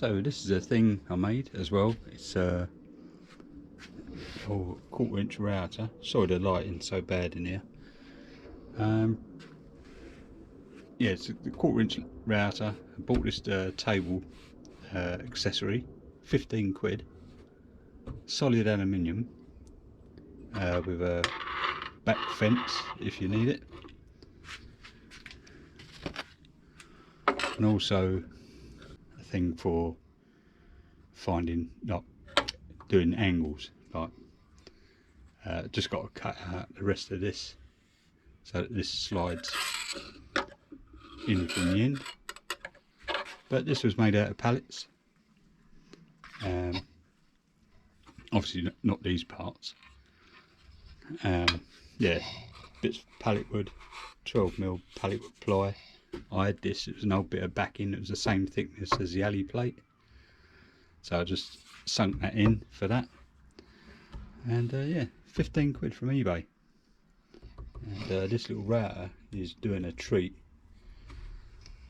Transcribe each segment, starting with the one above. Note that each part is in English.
So this is a thing I made as well. It's a 1/4 inch router. Sorry the lighting's so bad in here. Yeah, it's a 1/4 inch router. I bought this table accessory, 15 quid. Solid aluminium with a back fence if you need it. And also a thing for finding, like doing angles, like just got to cut out the rest of this so that this slides in from the end. But this was made out of pallets, obviously not these parts. Yeah, bits of pallet wood, 12mm pallet wood ply. I had this, it was an old bit of backing, it was the same thickness as the alley plate, so I just sunk that in for that. And yeah, 15 quid from eBay. And this little router is doing a treat.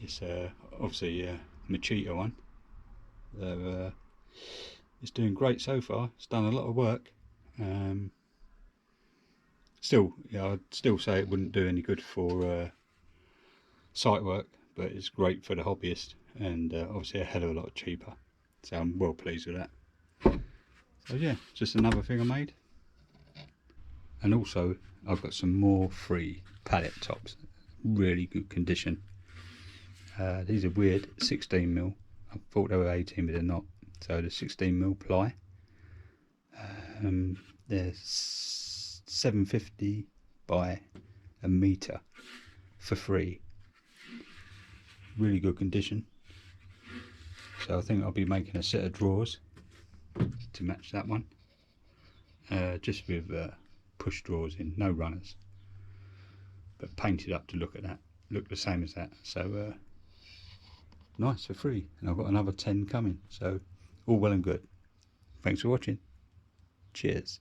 It's obviously a Machita one. It's doing great so far. It's done a lot of work. Still, yeah, I'd still say it wouldn't do any good for site work, but it's great for the hobbyist, and obviously a hell of a lot cheaper. So I'm well pleased with that. So yeah, just another thing I made. And also I've got some more free pallet tops, really good condition. These are weird, 16mm. I thought they were 18, but they're not. So the 16mm ply. They're 750 by a metre for free. Really good condition. So I think I'll be making a set of drawers to match that one. Just with push drawers in, no runners, but painted up to look the same as that. So nice for free, and I've got another 10 coming, so all well and good. Thanks for watching. Cheers.